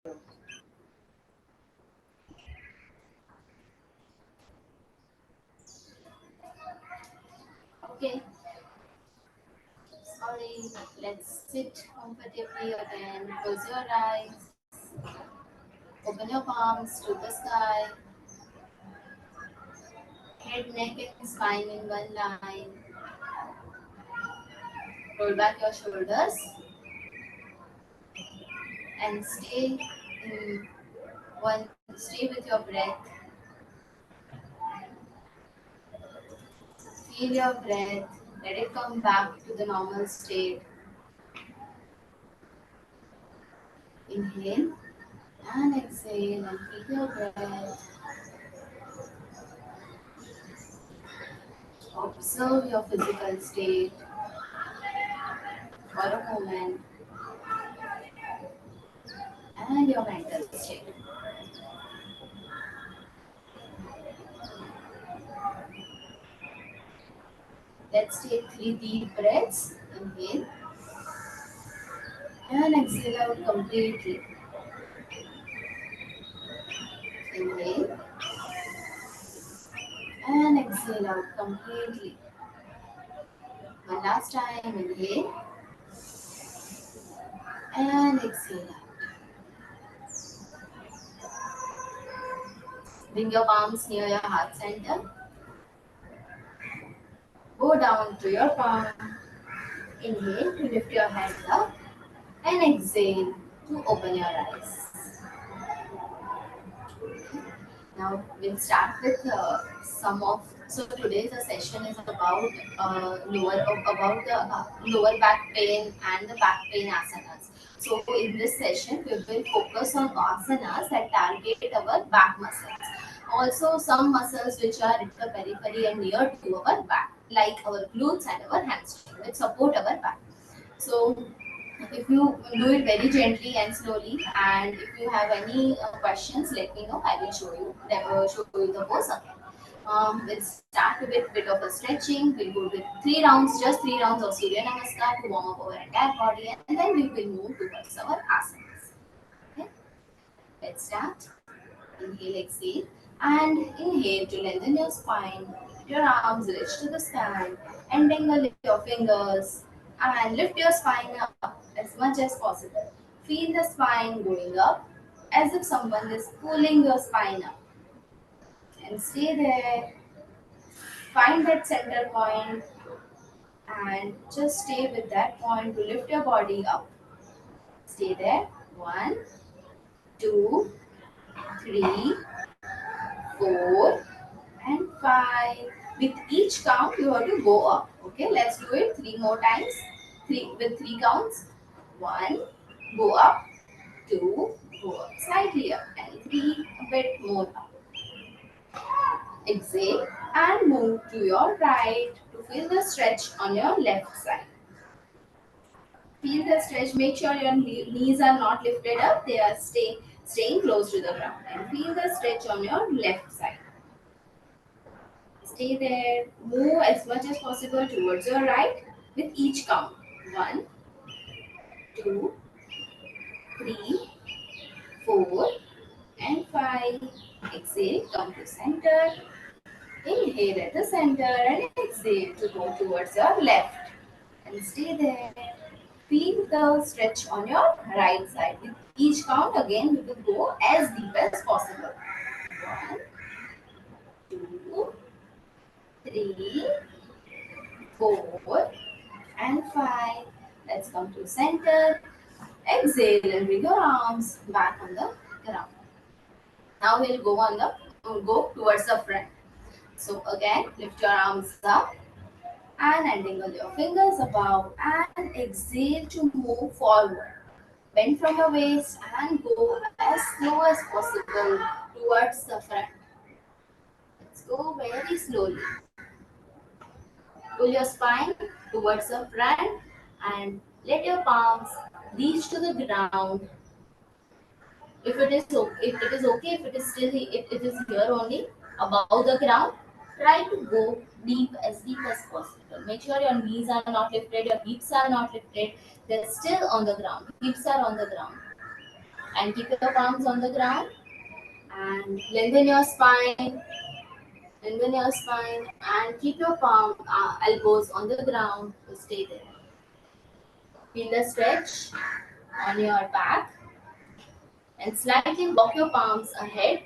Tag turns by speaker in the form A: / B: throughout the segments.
A: Okay, sorry. Let's sit comfortably again. Close your eyes. Open your palms to the sky. Head, neck, and spine in one line. Roll back your shoulders and in one. Stay with your breath. Feel your breath. Let it come back to the normal state. Inhale and exhale and feel your breath. Observe your physical state for a moment and your mental state. Let's take three deep breaths. Inhale and exhale out completely. Inhale and exhale out completely. One last time. Inhale and exhale out. Bring your palms near your heart center. Go down to your palm. Inhale to lift your hands up and exhale to open your eyes. Now we'll start with some of. So today's session is about about the lower back pain and the back pain asanas. So in this session we will focus on asanas that target our back muscles. Also some muscles which are in the periphery and near to our back, like our glutes and our hamstring, which support our back. So if you do it very gently and slowly, and if you have any questions, let me know. I will show you the pose again. We'll start with a bit of a stretching. We'll go with 3 rounds, just 3 rounds of Surya Namaskar to warm up our entire body, and then we will move towards our asanas. Okay, let's start. Inhale, exhale, and inhale to lengthen your spine. Your arms reach to the sky, entangle your fingers, and lift your spine up as much as possible. Feel the spine going up as if someone is pulling your spine up. And stay there. Find that center point and just stay with that point to lift your body up. Stay there. One, two, three, four, and five. With each count, you have to go up. Okay, let's do it three more times. Three with three counts. One, go up. Two, go up slightly up, and three, a bit more up. Exhale and move to your right to feel the stretch on your left side. Feel the stretch. Make sure your knees are not lifted up; they are staying close to the ground. And feel the stretch on your left side. Stay there. Move as much as possible towards your right with each count. One, two, three, four, and five. Exhale, come to center. Inhale at the center and exhale to go towards your left. And stay there. Feel the stretch on your right side. With each count, again, we will go as deep as possible. One, two, three, four, and five. Let's come to center. Exhale and bring your arms back on the ground. Now we'll go towards the front. So again, lift your arms up and entangle your fingers above and exhale to move forward. Bend from your waist and go as slow as possible towards the front. Let's go very slowly. Pull your spine towards the front and let your palms reach to the ground. If it is okay, if it is here only above the ground, try to go deep as possible. Make sure your knees are not lifted, your hips are not lifted. They're still on the ground. Hips are on the ground. and keep your palms on the ground and lengthen your spine. Lengthen your spine and keep your elbows on the ground to stay there. Feel the stretch on your back and slightly walk your palms ahead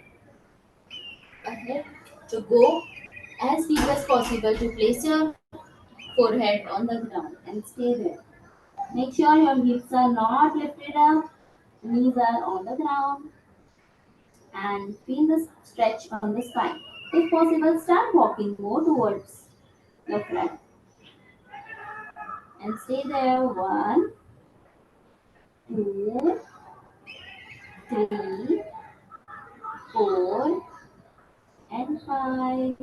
A: to go as deep as possible to place your forehead on the ground and stay there. Make sure your hips are not lifted up, knees are on the ground, and feel the stretch on the spine. If possible, start walking more towards the front and stay there. One, two, three, four, and five.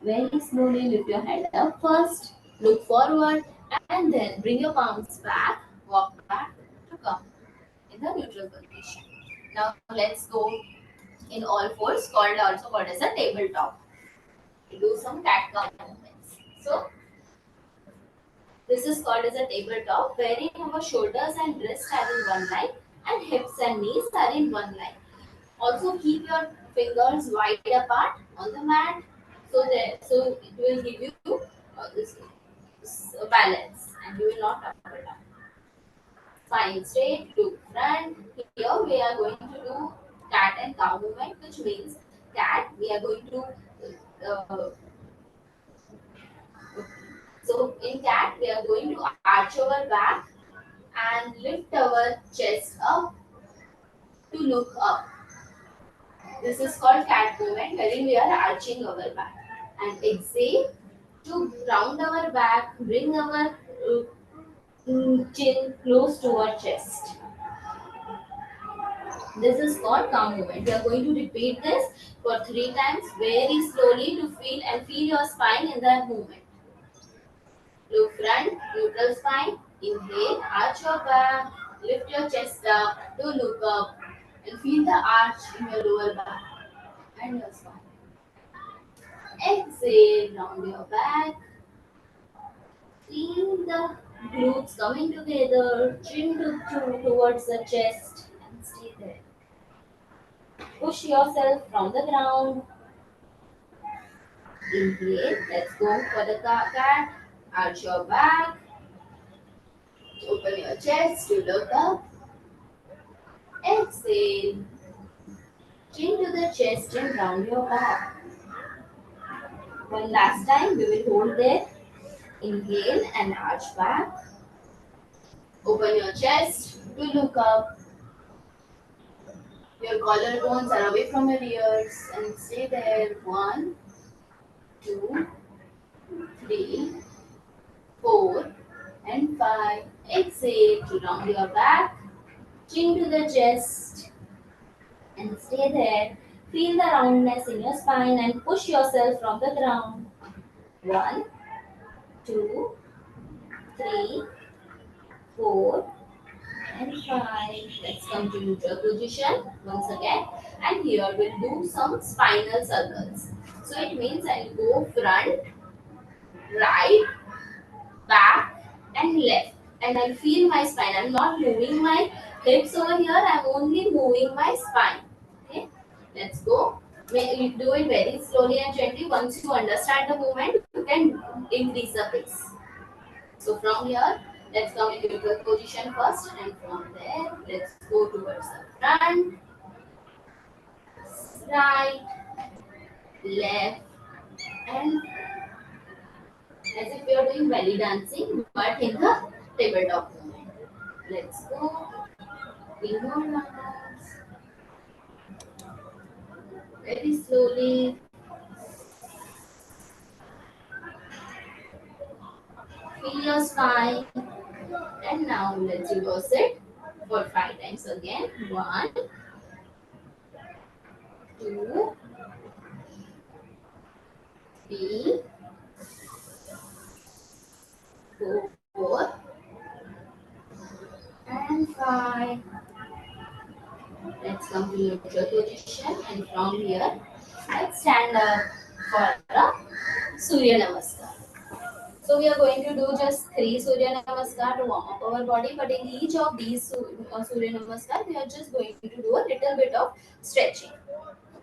A: Very slowly lift your head up first, look forward, and then bring your palms back, walk back to come in the neutral position. Now let's go in all fours, also called as a tabletop. We do some cat cow movements. So this is called as a tabletop, wherein our shoulders and wrists are in one line, and hips and knees are in one line. Also keep your fingers wide apart on the mat, so it will give you this balance, and you will not up or down. Spine straight, look front. Here we are going to do cat and cow movement, which means cat. We are going to uh, so in cat we are going to arch our back and lift our chest up to look up. This is called cat movement, wherein we are arching our back. And exhale to round our back, bring our chin close to our chest. This is called cow movement. We are going to repeat this for 3 times very slowly to feel your spine in that movement. Look front, neutral spine. Inhale, arch your back, lift your chest up to look up, and feel the arch in your lower back and your spine. Exhale, round your back. Feel the glutes coming together, chin towards the chest, and stay there. Push yourself from the ground. Inhale, let's go for the cat. Arch your back, open your chest to look up. Exhale, chin to the chest and round your back. One last time, we will hold there. Inhale and arch back. Open your chest to look up. Your collarbones are away from your ears and stay there. 1, 2, 3, 4, and 5. Exhale to round your back, chin to the chest, and stay there. Feel the roundness in your spine and push yourself from the ground. 1, 2, 3, 4, and 5. Let's come to neutral position once again. And here we'll do some spinal circles. So it means I'll go front, right, back, and left. And I'll feel my spine. I'm not moving my hips over here. I'm only moving my spine. Okay, let's go. We do it very slowly and gently. Once you understand the movement, you can increase the pace. So from here, let's come into neutral position first, and from there, let's go towards the front, right, left, and as if we are doing belly dancing, but in the tabletop movement. Let's go. Inward rounds. Very slowly. Feel your spine. And now let's reverse it for 5 times again. 1, 2, 3, 4, and 5. Let's come to neutral position, and from here, let's stand up for a Surya Namaskar. So we are going to do just 3 Surya Namaskar to warm up our body, but in each of these Surya Namaskar, we are just going to do a little bit of stretching.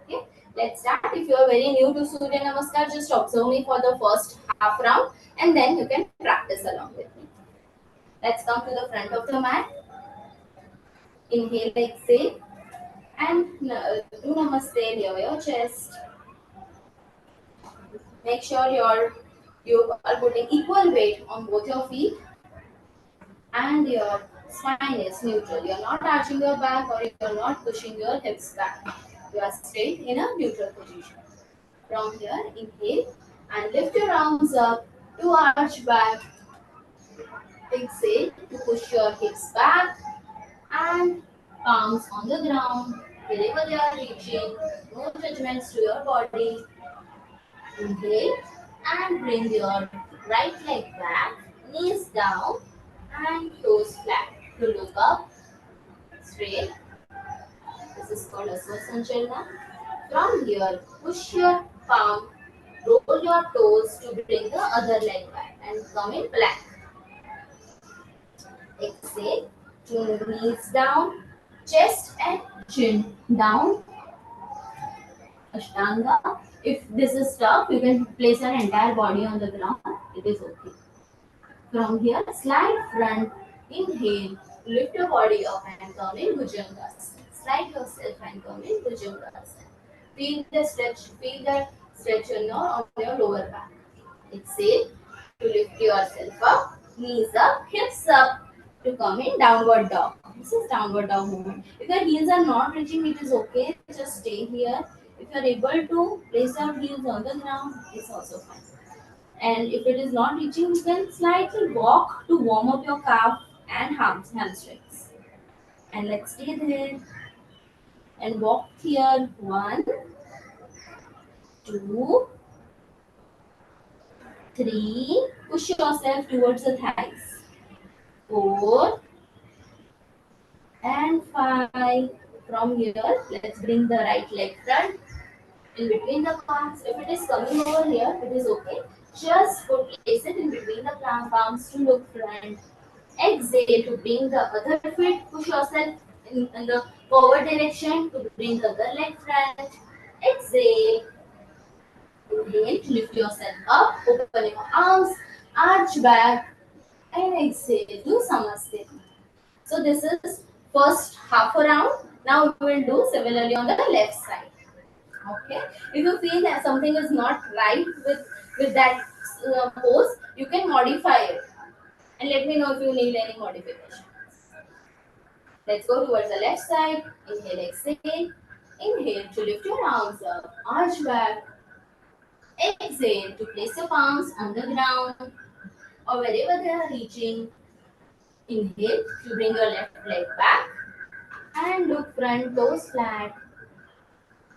A: Okay, let's start. If you are very new to Surya Namaskar, just observe me for the first half round, and then you can practice along with me. Let's come to the front of the mat. Inhale, exhale, and do Namaste near your chest. Make sure you are putting equal weight on both your feet and your spine is neutral. You're not arching your back or you're not pushing your hips back. You are straight in a neutral position. From here, inhale and lift your arms up to arch back. Exhale to push your hips back and palms on the ground. Wherever they are reaching, no judgments to your body. Inhale and bring your right leg back, knees down and toes flat. To look up straight. This is called Aswasana Chalna. From here, push your palm, roll your toes to bring the other leg back and come in plank. Exhale, to knees down, chest and chin down. Ashtanga. If this is tough, you can place your entire body on the ground. It is okay. From here, slide front, inhale, lift your body up and come in Bhujangasana. Slide yourself and come in Bhujangasana. Feel the stretch on your lower back. Exhale to lift yourself up, knees up, hips up to come in downward dog. This is downward dog movement. If your heels are not reaching, it is okay. Just stay here. If you are able to place your heels on the ground, it's also fine. And if it is not reaching, you can slightly walk to warm up your calf and hamstrings. And let's stay there and walk here. 1, 2, 3. Push yourself towards the thighs. 4 and 5. From here, let's bring the right leg front in between the palms. If it is coming over here, it is okay. Just place it in between the palms to look front. Exhale to bring the other foot, push yourself in the forward direction to bring the other leg front. Exhale, inhale to lift yourself up, open your arms, arch back, and exhale to Samasthiti. So this is first half a round. Now we will do similarly on the left side. Okay. If you feel that something is not right with that pose, you can modify it. And let me know if you need any modification. Let's go towards the left side. Inhale, exhale. Inhale to lift your arms up, arch back. Exhale to place your palms on the ground or wherever they are reaching. Inhale to bring your left leg back and look front, toes flat.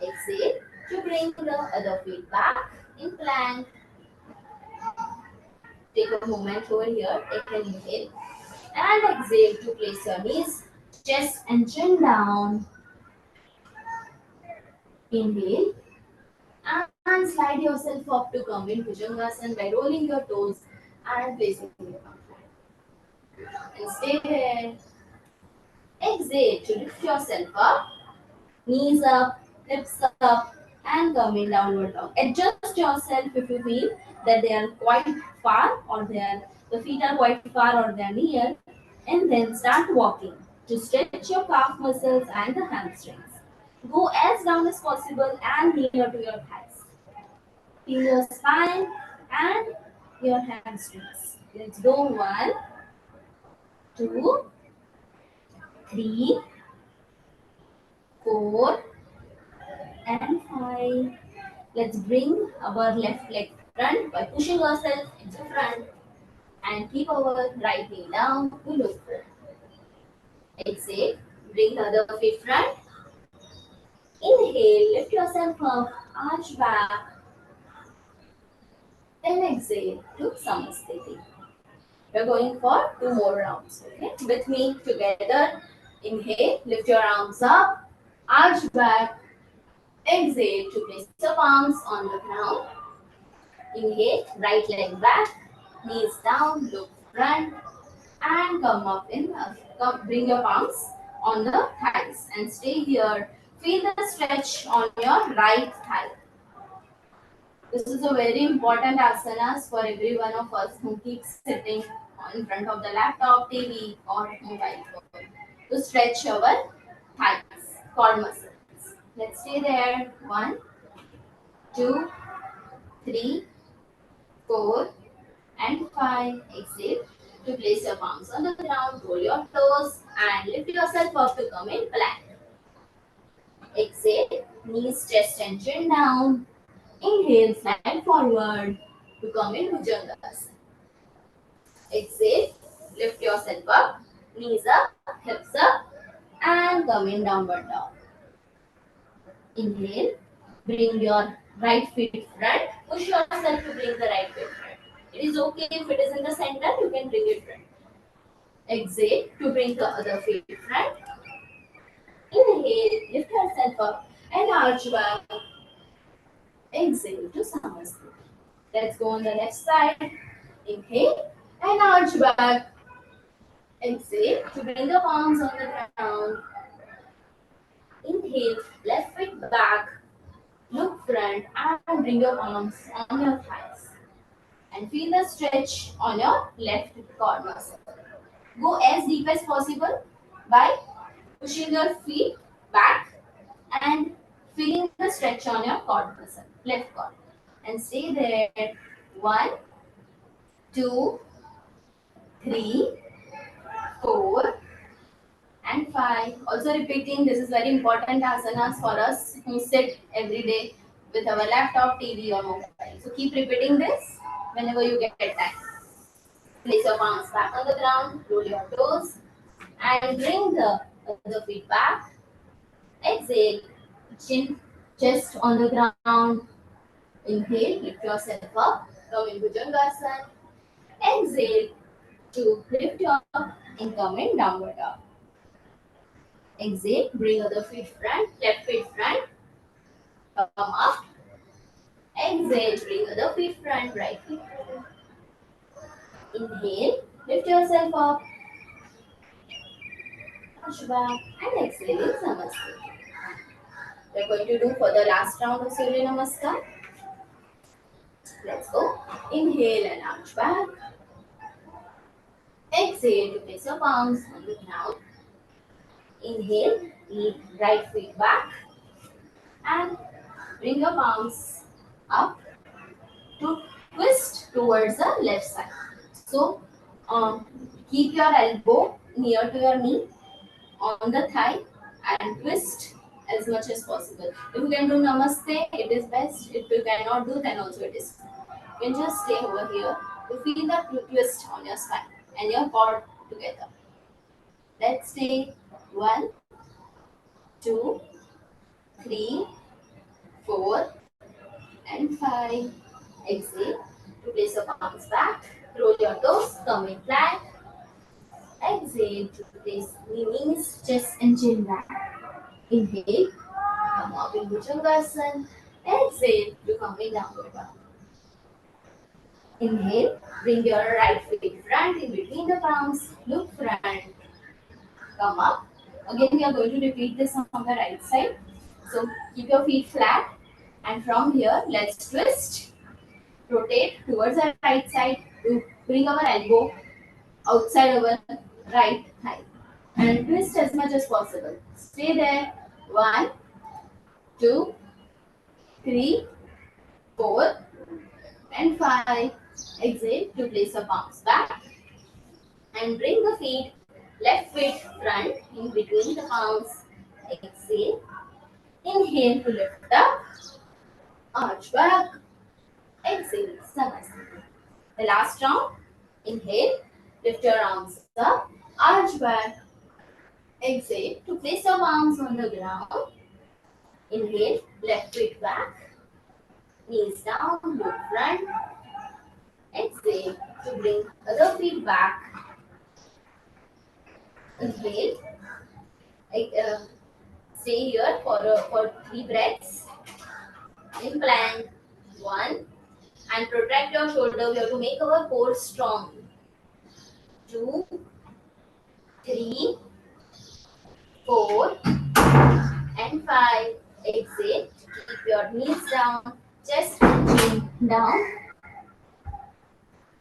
A: Exhale to bring the other feet back in plank. Take a moment over here. Take an inhale and exhale to place your knees, chest and chin down. Inhale and slide yourself up to come in Bhujangasana by rolling your toes and placing your palm flat. And stay there. Exhale to lift yourself up, knees up, hips up, and come in downward dog. Adjust yourself if you feel that they are quite far or the feet are quite far or they are near, and then start walking to stretch your calf muscles and the hamstrings. Go as down as possible and near to your thighs. Feel your spine and your hamstrings. Let's go. 1, 2, 3, 4, and 5. Let's bring our left leg front by pushing ourselves into front and keep our right knee down to look front. Exhale, bring the other feet front. Inhale, lift yourself up, arch back. Then exhale to Samasthiti. We're going for 2 more rounds. Okay, with me together. Inhale, lift your arms up, arch back. Exhale to place your palms on the ground. Inhale, right leg back. Knees down, look front, and come up in. Bring your palms on the thighs and stay here. Feel the stretch on your right thigh. This is a very important asanas for every one of us who keeps sitting in front of the laptop, TV, or mobile phone to stretch our thighs, core muscles. Let's stay there. One, two, three, four, and five. Exhale to place your palms on the ground, roll your toes, and lift yourself up to come in plank. Exhale, knees, chest, and chin down. Inhale, slide forward to come in Bhujangasana. Exhale, lift yourself up, knees up, hips up, and come in downward dog. Inhale, bring your right feet front. Push yourself to bring the right feet front. It is okay if it is in the center, you can bring it front. Exhale to bring the other feet front. Inhale, lift yourself up and arch back. Exhale to Samasthiti. Let's go on the left side. Inhale and arch back. Exhale to bring the palms on the ground. Inhale, left foot back, look front and bring your palms on your thighs. And feel the stretch on your left core muscle. Go as deep as possible by pushing your feet back and feeling the stretch on your core muscle, left core. And stay there. One, two, three, four, and five. Also repeating, this is very important asanas for us who sit every day with our laptop, TV or mobile. So keep repeating this whenever you get time. Place your palms back on the ground, roll your toes and bring the other feet back. Exhale, chin, chest on the ground. Inhale, lift yourself up, come in Bhujangasana. Exhale to lift you up and come in downward dog. Exhale, bring other feet front, left feet front, come up. Exhale, bring other feet front, right feet front. Inhale, lift yourself up, push back, and exhale in Namaste. We're going to do for the last round of Surya Namaskar. Let's go. Inhale and arch back. Exhale to place your palms on the ground. Inhale, lead right feet back and bring your palms up to twist towards the left side. So keep your elbow near to your knee on the thigh and twist as much as possible. If you can do namaste, it is best. If you cannot do, then also it is. You can just stay over here to feel the twist on your spine and your core together. Let's stay. One, two, three, four, and five. Exhale to place your palms back. Roll your toes. Come in plank. Exhale to place knees, chest, and chin back. Inhale, come up in Bhujangasana. Exhale to come in downward dog. Inhale, bring your right feet front in between the palms. Look front. Come up. Again, we are going to repeat this on the right side. So keep your feet flat. And from here, let's twist. Rotate towards the right side to bring our elbow outside our right thigh. And twist as much as possible. Stay there. One, two, three, four, and five. Exhale to place your palms back and bring the feet, left foot front in between the palms. Exhale. Inhale to lift up, arch back. Exhale, Samasthiti. The last round. Inhale, lift your arms up, arch back. Exhale to place your palms on the ground. Inhale, left foot back, knees down, look front. Exhale to bring other feet back. Inhale. Stay here for 3 breaths. In plank. 1. and protect your shoulder. We have to make our core strong. 2, 3, 4, and 5. Exhale. Keep your knees down, chest and chin down.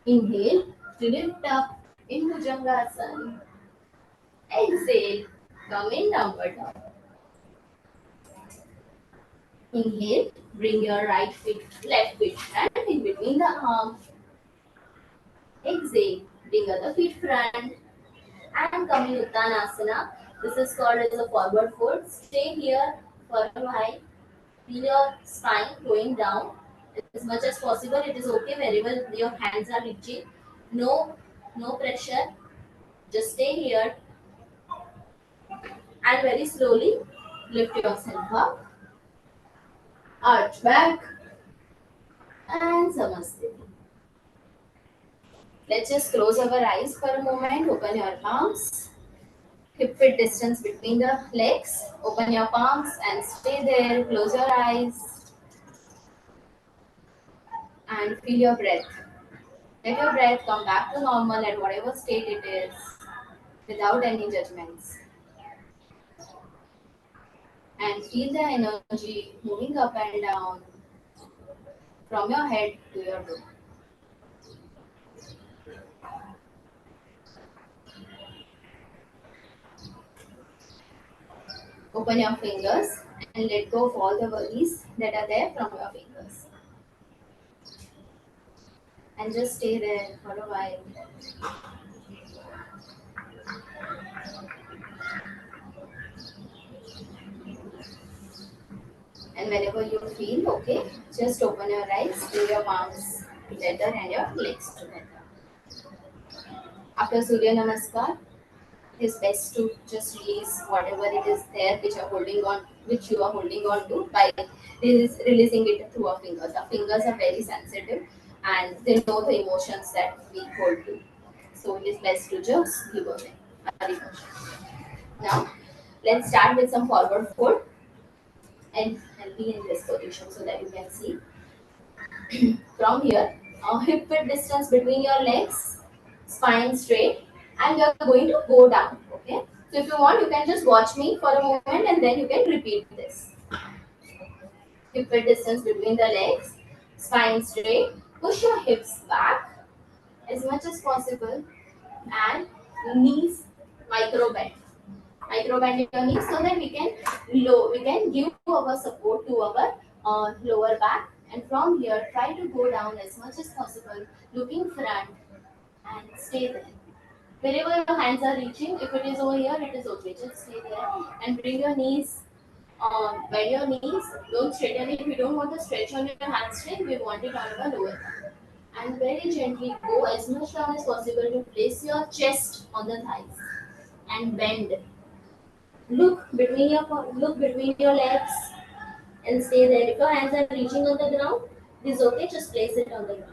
A: Inhale, lift up in Bhujangasana. Exhale, come in downward dog. Inhale, bring your right foot, left foot front in between the arms. Exhale, bring other feet front and come in Uttanasana. This is called as a forward fold. Stay here for a while. Feel your spine going down as much as possible. It is okay wherever your hands are reaching. No, no pressure. Just stay here and very slowly lift yourself up. Arch back and Samasthiti. Let's just close our eyes for a moment. Open your palms. Hip width distance between the legs. Open your palms and stay there. Close your eyes and feel your breath. Let your breath come back to normal at whatever state it is without any judgments. And feel the energy moving up and down from your head to your toe. Open your fingers and let go of all the worries that are there from your fingers. And just stay there for a while. And whenever you feel okay, just open your eyes, bring your palms together and your legs together. After Surya Namaskar, it is best to just release whatever it is there which you are holding on to by releasing it through our fingers. Our fingers are very sensitive and they know the emotions that we hold to. So it is best to just give away our emotions. Now, let's start with some forward fold and be in this position so that you can see. From here, hip width distance between your legs, spine straight, and you are going to go down. Okay. So if you want, you can just watch me for a moment and then you can repeat this. Hip width distance between the legs, spine straight. Push your hips back as much as possible, and knees micro bend. Micro bend your knees so that we can give our support to our lower back. And from here, try to go down as much as possible, looking front and stay there. Wherever your hands are reaching, if it is over here, it is okay. Just stay there and bring your knees. Bend your knees. Don't straighten it. We don't want to stretch on your hamstring. We want it on our lower back. And very gently go as much down as possible to place your chest on the thighs and bend. Look between your legs and stay there. If your hands are reaching on the ground, it is okay. Just place it on the ground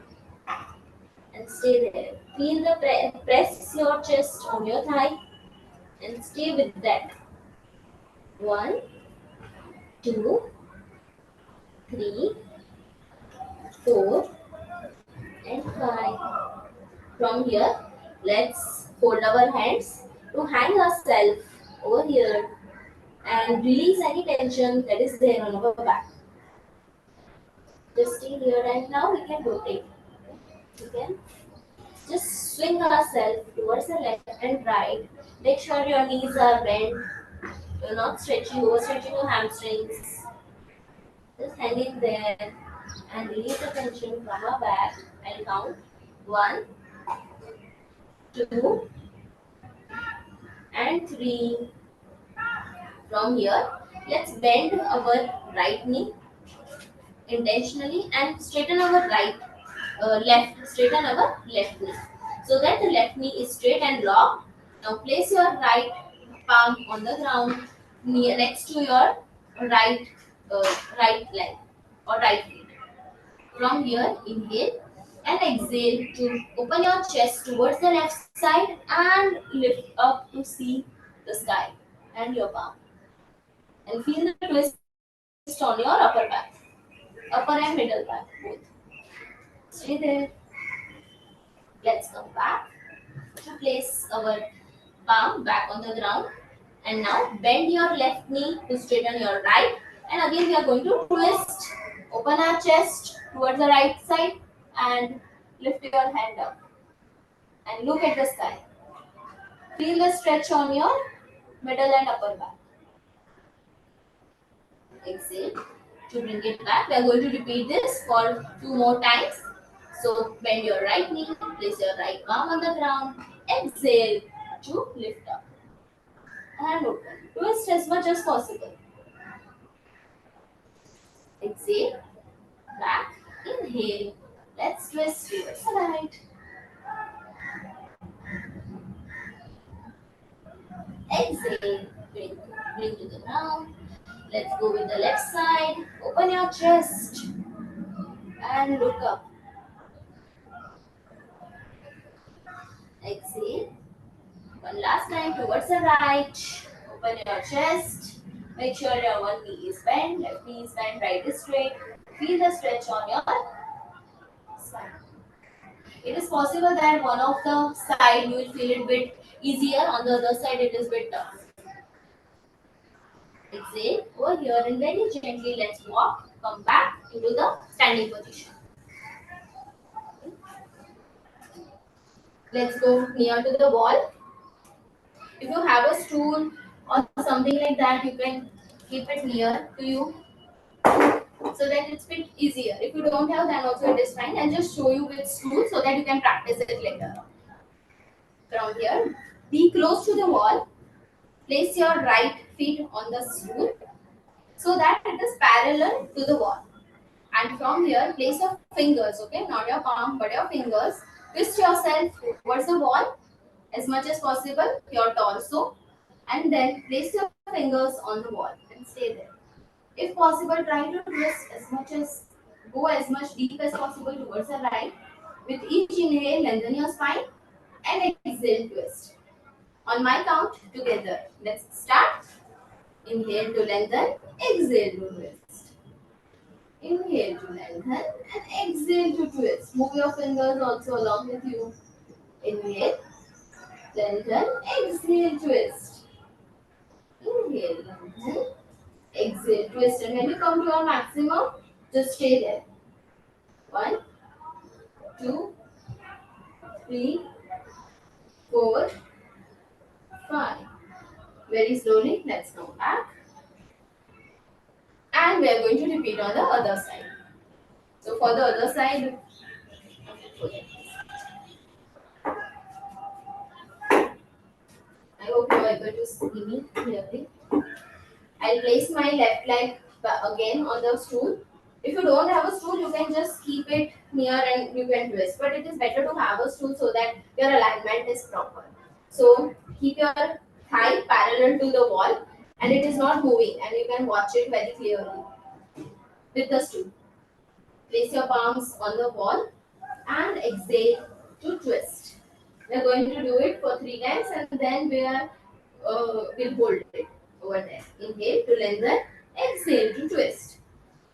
A: and stay there. Feel the press your chest on your thigh and stay with that. 1, 2, 3, 4, and 5. From here, let's fold our hands to hang ourselves over here and release any tension that is there on our back. Just stay here and now we can rotate. We can just swing ourselves towards the left and right. Make sure your knees are bent. You're not overstretching your hamstrings. Just hang it there and release the tension from our back. I'll count 1, 2, and 3. From here, let's bend our right knee intentionally and straighten our left knee so that the left knee is straight and locked. Now place your right palm on the ground next to your right right leg or right feet. From here, inhale and exhale to open your chest towards the left side and lift up to see the sky and your palm. And feel the twist on your upper back, upper and middle back both. Stay there. Let's come back to place our palm back on the ground. And now bend your left knee to straighten your right. And again we are going to twist. Open our chest towards the right side and lift your hand up. And look at the sky. Feel the stretch on your middle and upper back. Exhale to bring it back. We are going to repeat this for 2 more times. So bend your right knee, place your right palm on the ground. Exhale to lift up and open. Twist as much as possible. Exhale, back, inhale. Let's twist towards the right. Exhale, bring to the ground. Let's go with the left side. Open your chest and look up. Exhale. One last time towards the right. Open your chest. Make sure your one knee is bent, left knee is bent, right is straight. Feel the stretch on your spine. It is possible that one of the side you will feel it bit easier, on the other side it is bit tough. Exhale over here and very gently let's walk, come back into the standing position. Let's go near to the wall. If you have a stool or something like that, you can keep it near to you so that it's bit easier. If you don't have, then also it is fine. I'll just show you with stool so that you can practice it later. From here, be close to the wall. Place your right feet on the stool so that it is parallel to the wall. And from here, place your fingers, okay, not your palm but your fingers. Twist yourself towards the wall as much as possible, your torso, and then place your fingers on the wall and stay there. If possible, try to twist go as much deep as possible towards the right. With each inhale, lengthen your spine and exhale, twist. On my count, together. Let's start. Inhale to lengthen, exhale to twist. Inhale to lengthen and exhale to twist. Move your fingers also along with you. Inhale, lengthen, exhale, twist. Inhale, lengthen, exhale, twist. And when you come to your maximum, just stay there. 1, 2, 3, 4, 5. Very slowly, let's come back. And we are going to repeat on the other side. So for the other side, I hope you are able to see me clearly. I'll place my left leg again on the stool. If you don't have a stool, you can just keep it near and you can twist. But it is better to have a stool so that your alignment is proper. So keep your thigh parallel to the wall and it is not moving and you can watch it very clearly with the stool. Place your palms on the wall and exhale to twist. We are going to do it for 3 times and then we'll hold it over there. Inhale to lengthen, exhale to twist.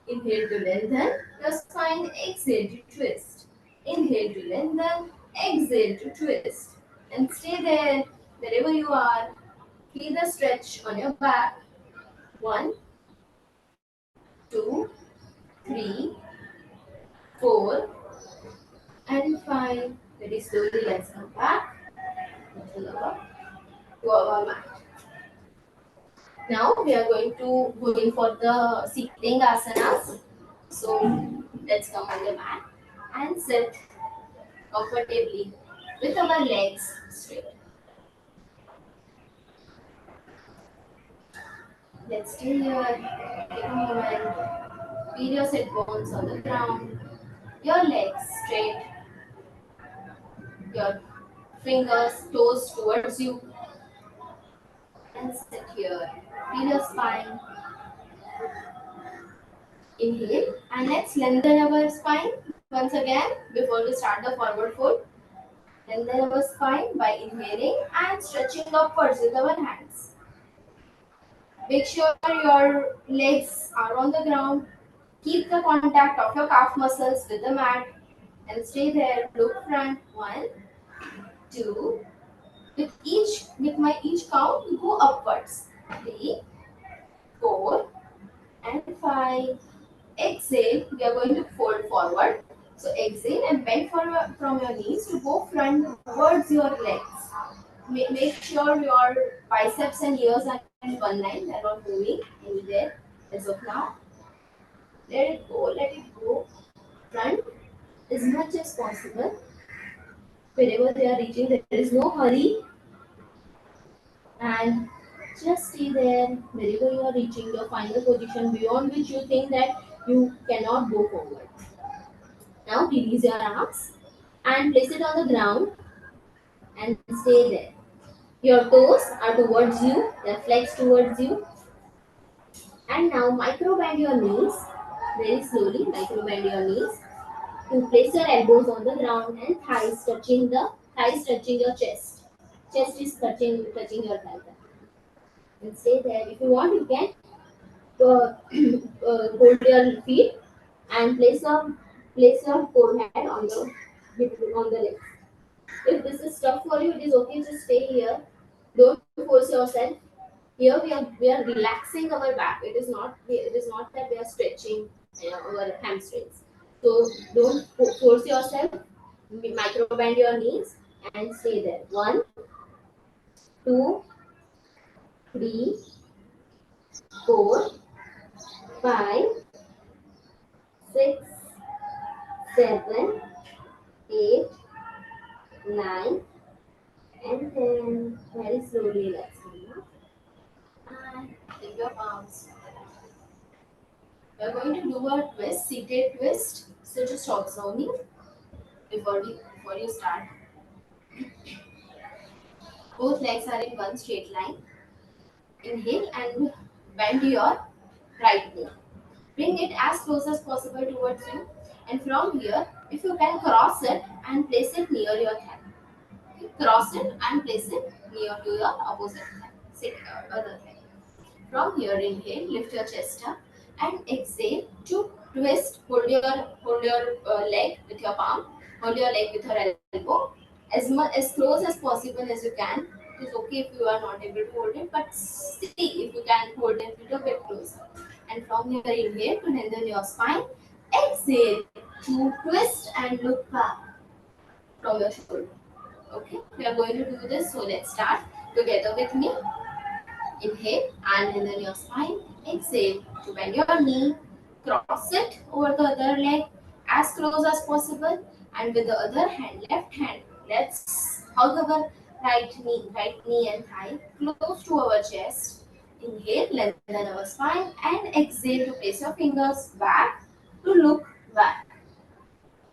A: Inhale to lengthen your spine, exhale to twist. Inhale to lengthen, exhale to twist. And stay there, wherever you are. Feel the stretch on your back. 1, 2, 3, 4, and 5. Very slowly, let's come back to our mat. Now we are going for the seating asanas. So let's come on the mat and sit comfortably with our legs straight. Let's stay here. Take a moment. Feel your sit bones on the ground. Your legs straight. Your fingers, toes towards you. And sit here. Feel your spine. Inhale and let's lengthen our spine once again before we start the forward fold. Lengthen our spine by inhaling and stretching upwards with our hands. Make sure your legs are on the ground. Keep the contact of your calf muscles with the mat. and stay there. Look front. 1, 2. With my each count, go upwards. 3, 4, and 5. Exhale. We are going to fold forward. So exhale and bend forward from your knees to go front towards your legs. Make sure your biceps and ears are in one line. They're not moving anywhere as of now. Let it go. Let it go. Front as much as possible. Wherever they are reaching, there is no hurry. And just stay there wherever you are reaching your final position beyond which you think that you cannot go forward. Now release your arms and place it on the ground and stay there. Your toes are towards you, they're flexed towards you. And now micro bend your knees very slowly, micro bend your knees to place your elbows on the ground and thighs touching your chest. Chest is touching your thigh. And stay there. If you want, you can hold your feet and place your forehead on the legs. If this is tough for you, it is okay. Just stay here. Don't force yourself. Here we are relaxing our back. It is not that we are stretching our hamstrings. So don't force yourself. Micro bend your knees and stay there. 1, 2, 3, 4, 5, 6, 7, 8, 9, and 10. Very slowly, let's come up. And lift your arms. We are going to do a twist, seated twist. So just observe me before you start. Both legs are in one straight line. Inhale and bend your right knee. Bring it as close as possible towards you. And from here, if you can cross it and place it near your thigh. Okay, cross it and place it near to your opposite thigh. Other thigh. From here, inhale, lift your chest up, and exhale to twist. Hold your leg with your palm. Hold your leg with your elbow as close as possible as you can. It is okay if you are not able to hold it, but see if you can hold it a little bit closer. And from here, inhale to lengthen your spine. Exhale to twist and look back from your shoulder. Okay, we are going to do this. So let's start together with me. Inhale and lengthen your spine. Exhale to bend your knee. Cross it over the other leg as close as possible. And with the other hand, left hand, let's hug our right knee and thigh close to our chest. Inhale, lengthen our spine, and exhale to place your fingers back to look back.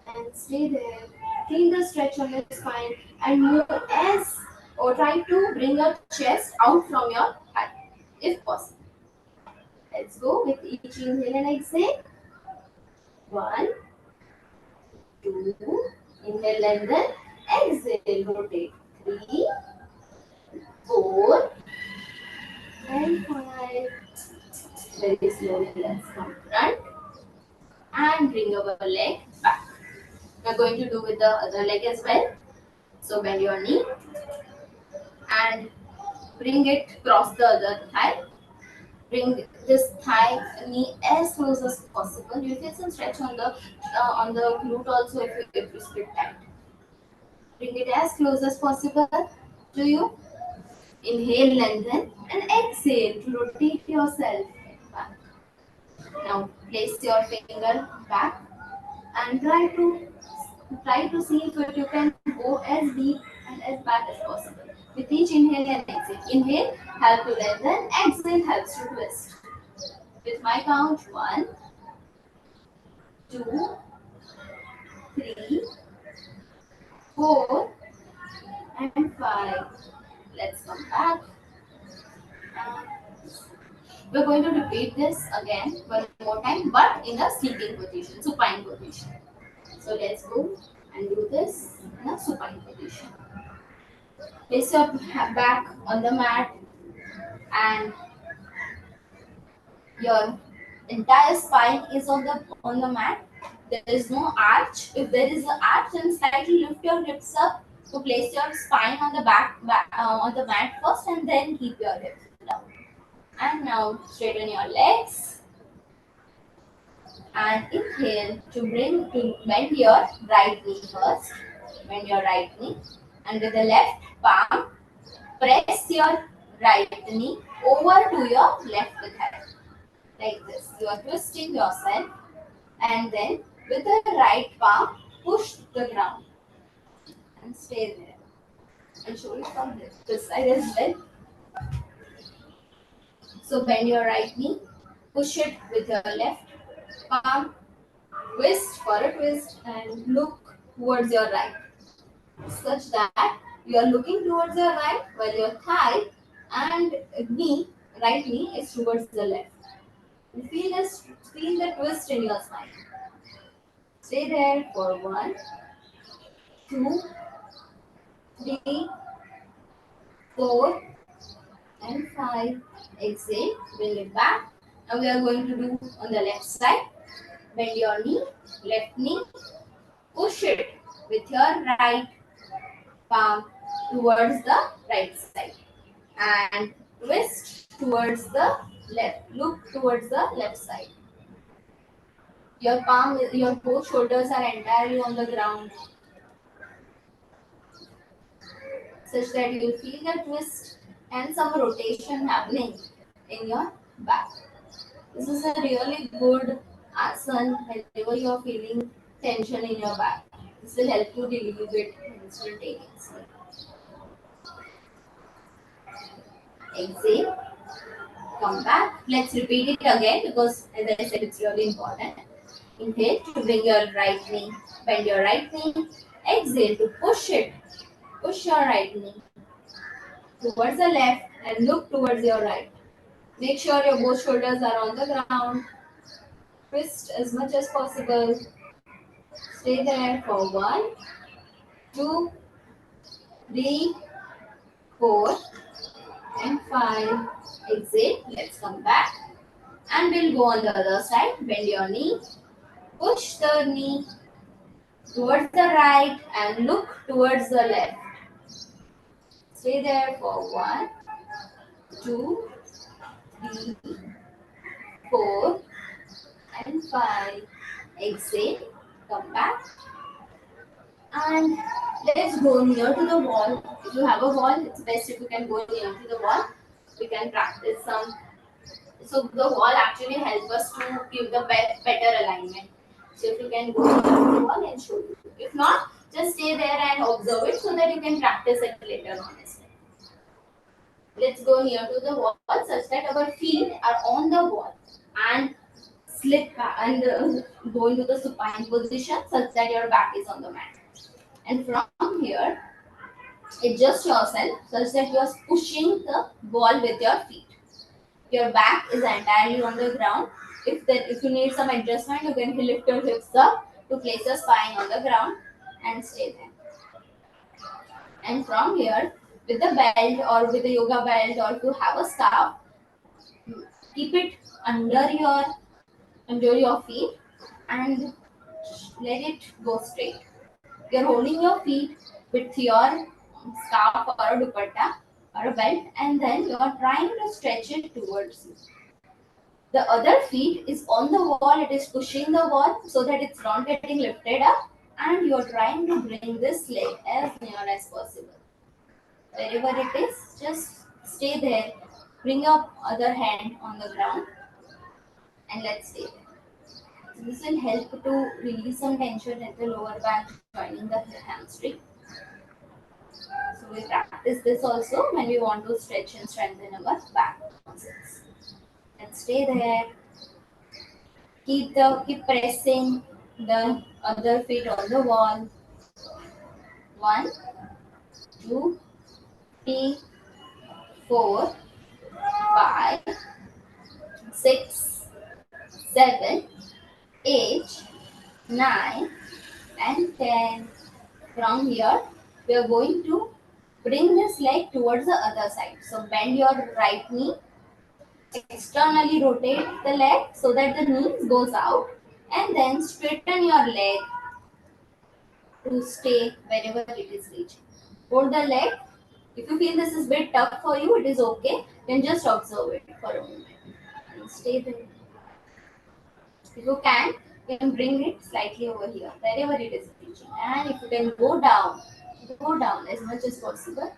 A: And stay there. Feel the stretch on your spine and move as or try to bring your chest out from your thigh if possible. Let's go with each inhale and exhale. 1, 2, inhale and then exhale, rotate. 3, 4, and 5. Very slowly, let's come front and bring our leg back. We're going to do with the other leg as well. So bend your knee and bring it cross the other thigh. Bring this thigh knee as close as possible. You feel some stretch on the glute also if you split tight. Bring it as close as possible to you. Inhale, lengthen, and exhale to rotate yourself back. Now place your finger back and try to see if you can go as deep and as back as possible. With each inhale and exhale. Inhale help to lengthen, exhale helps to twist. With my count, 1, 2, 3, 4, and 5. Let's come back. We're going to repeat this again one more time, but in a seating position, supine position. So let's go and do this in a supine position. Place your back on the mat and your entire spine is on the mat. there is no arch. If there is an arch, then slightly lift your hips up to place your spine on the on the mat first, and then keep your hips down. And now straighten your legs and inhale to bend your right knee first. Bend your right knee, and with the left palm, press your right knee over to your left thigh. Like this. You are twisting yourself, and then with the right palm, push the ground and stay there. I'll show you from this side as well. So bend your right knee, push it with your left palm, twist for a twist, and look towards your right, such that you are looking towards your right while your thigh and knee, right knee, is towards the left. You feel the twist in your spine. Stay there for 1, 2, 3, 4, and 5. Exhale, bring it back. Now we are going to do on the left side. Bend your left knee, push it with your right palm towards the right side, and twist towards the left. Look towards the left side. Your both shoulders are entirely on the ground, such that you will feel the twist and some rotation happening in your back. This is a really good asana whenever you are feeling tension in your back. This will help you relieve it instantaneously. Exhale, come back. Let's repeat it again because, as I said, it's really important. Inhale to bring your right knee, bend your right knee. Exhale to push it. Push your right knee towards the left and look towards your right. Make sure your both shoulders are on the ground. Twist as much as possible. Stay there for 1, 2, 3, 4, and 5. Exhale. Let's come back. And we'll go on the other side. Bend your knee. Push the knee towards the right and look towards the left. Stay there for 1, 2, 3, 4, and 5. Exhale. Come back. And let's go near to the wall. If you have a wall, it's best if you can go near to the wall. We can practice some. So the wall actually helps us to give the better alignment. So if you can go near to the wall and show you. If not, just stay there and observe it so that you can practice it later on as well. Let's go near to the wall such that our feet are on the wall and slip back and go into the supine position such that your back is on the mat. And from here, adjust yourself such that you are pushing the wall with your feet. Your back is entirely on the ground. If you need some adjustment, you can lift your hips up to place your spine on the ground and stay there. And from here, with the belt or with the yoga belt, or if you have a scarf, keep it under your feet and let it go straight. You're holding your feet with your scarf or a dupatta or a belt, and then you're trying to stretch it towards you. The other feet is on the wall, it is pushing the wall so that it's not getting lifted up, and you're trying to bring this leg as near as possible. Wherever it is, just stay there. Bring your other hand on the ground and let's stay there. So this will help to release some tension at the lower back, joining the hamstring. So we practice this also when we want to stretch and strengthen our back muscles. Let's stay there. Keep pressing the other feet on the wall. 1, 2, 3, 4, 5, 6, 7, 8, 9, and 10. From here, we are going to bring this leg towards the other side. So bend your right knee, externally rotate the leg so that the knee goes out, And then straighten your leg to stay wherever it is reaching. Hold the leg. If you feel this is a bit tough for you, it is okay. Then just observe it for a moment and stay there. If you can bring it slightly over here, wherever it is reaching. And if you can go down as much as possible.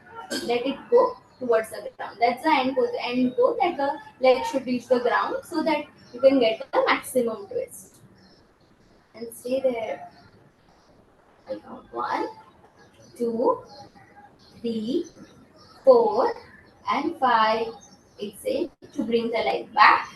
A: Let it go towards the ground. That's the end goal. The end goal that the leg should reach the ground so that you can get the maximum twist. And stay there. I count 1, 2, 3, 4, and 5. Exhale to bring the leg back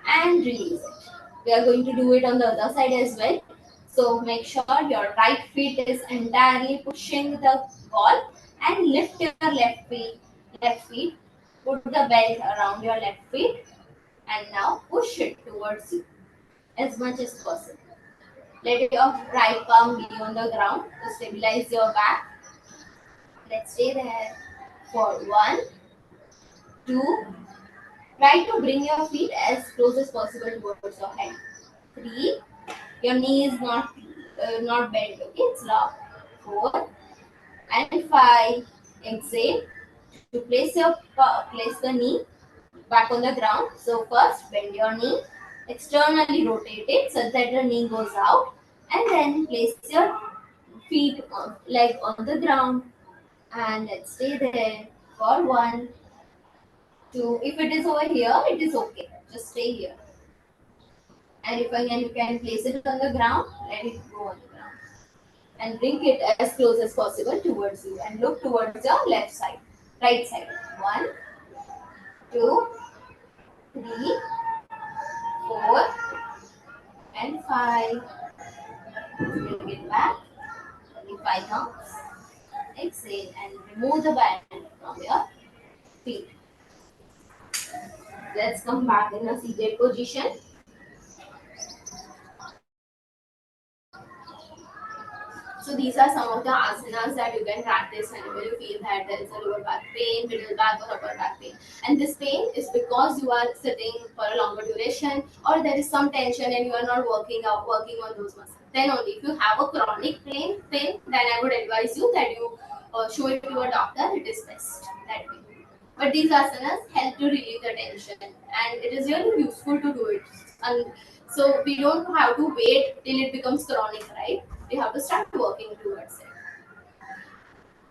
A: and release it. We are going to do it on the other side as well. So make sure your right feet is entirely pushing the ball and lift your left feet, put the belt around your left feet and now push it towards you as much as possible. Let your right palm be on the ground to stabilize your back. Let's stay there for 1, 2. Try to bring your feet as close as possible towards your head. 3. Your knee is not bent. Okay, it's locked. 4 and 5. Exhale to place the knee back on the ground. So first bend your knee, externally rotate it so that the knee goes out, and then place your leg on the ground, and let's stay there for 1, 2. If it is over here, it is okay. Just stay here. And if again you can place it on the ground, let it go on the ground. And bring it as close as possible towards you and look towards your right side. 1, 2, 3, 4, and 5. Bring it back. Only 5 counts. Exhale and remove the band from your feet. Let's come back in a seated position. So these are some of the asanas that you can practice whenever you feel that there is a lower back pain, middle back or upper back pain. And this pain is because you are sitting for a longer duration or there is some tension and you are not working on those muscles. Then only if you have a chronic pain, then I would advise you that you show it to a doctor. It is best that way. But these asanas help to relieve the tension and it is really useful to do it. And so we don't have to wait till it becomes chronic, right? We have to start working towards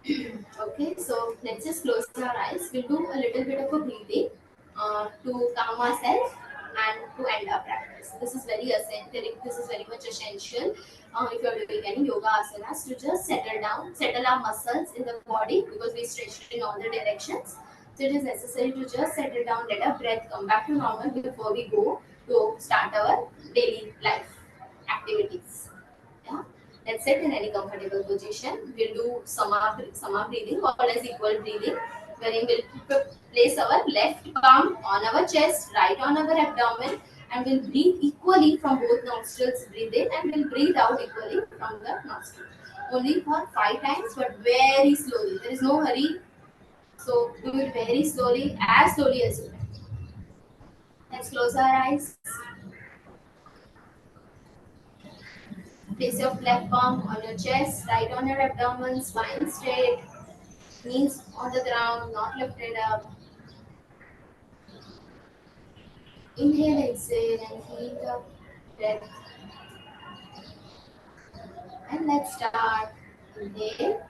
A: it. Okay, so let's just close our eyes. We'll do a little bit of a breathing to calm ourselves and to end our practice. This is very essential. This is very much essential if you're doing any yoga asanas to just settle our muscles in the body because we stretch in all the directions. So it is necessary to just settle down, let our breath come back to normal before we go to start our daily life activities. Yeah. Let's sit in any comfortable position. We'll do sama breathing or as equal breathing, wherein we'll place our left palm on our chest, right on our abdomen, and we'll breathe equally from both nostrils. Breathe in and we'll breathe out equally from the nostril. Only for 5 times, but very slowly. There is no hurry. So do it very slowly as you can. Let's close our eyes. Place your left palm on your chest, right on your abdomen, spine straight, knees on the ground, not lifted up. Inhale, exhale, and heat up breath. And let's start. Inhale,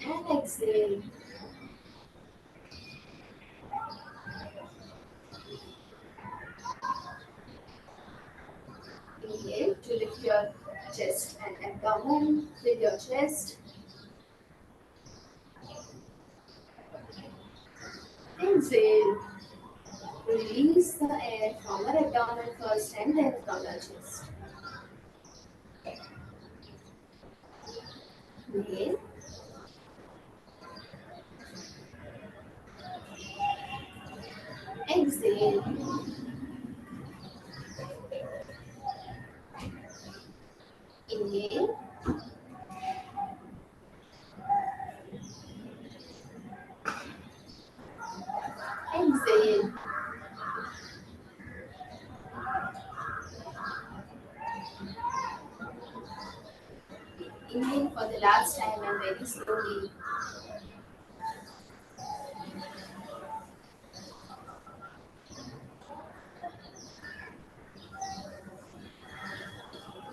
A: and exhale. Inhale to lift your chest and abdomen with your chest. Exhale. Release the air from your abdomen first and then from your chest. Inhale. Exhale. Inhale. Exhale. Inhale for the last time and very slowly.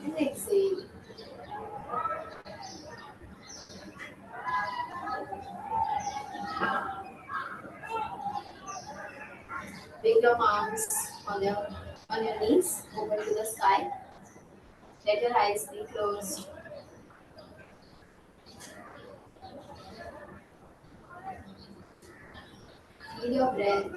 A: And exhale. Bring your palms on your knees, open to the sky. Let your eyes be closed. Feel your breath.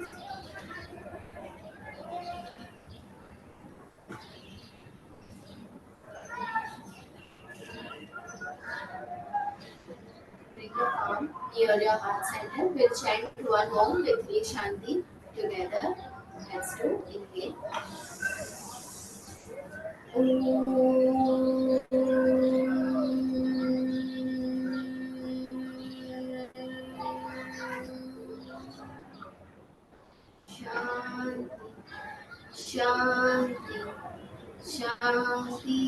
A: Bring your palm near your heart center. We'll chant one Om with three Shanti together. Let's do. Inhale. Shanti, Shanti, Shanti.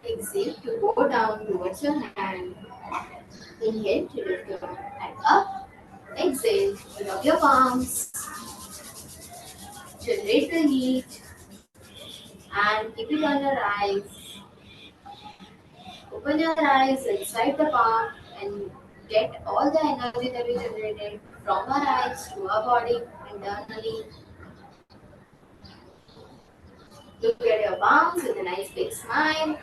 A: Exhale to go down towards your hand. Inhale to lift your hand up. Exhale to rub your palms. Generate the heat and keep it on your eyes. Open your eyes inside the palm and get all the energy that we generated from our eyes to our body internally. Look at your palms with a nice big smile.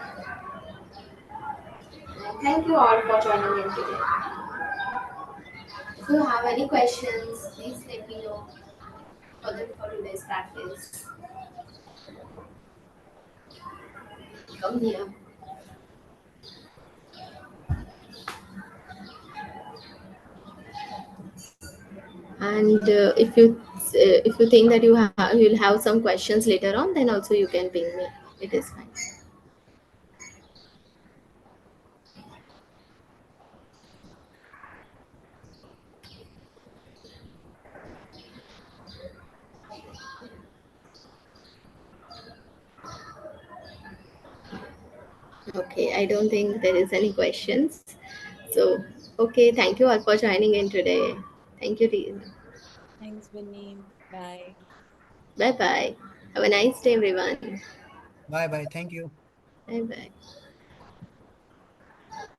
A: And thank you all for joining in today. If you have any questions, please let me know for today's practice. Come here. And if you think that you'll have some questions later on, then also you can ping me. It is fine. Okay, I don't think there is any questions. So, okay, thank you all for joining in today. Thank you, Reena.
B: Thanks, Vinny. Bye.
A: Bye bye. Have a nice day, everyone.
C: Bye bye. Thank you.
A: Bye bye.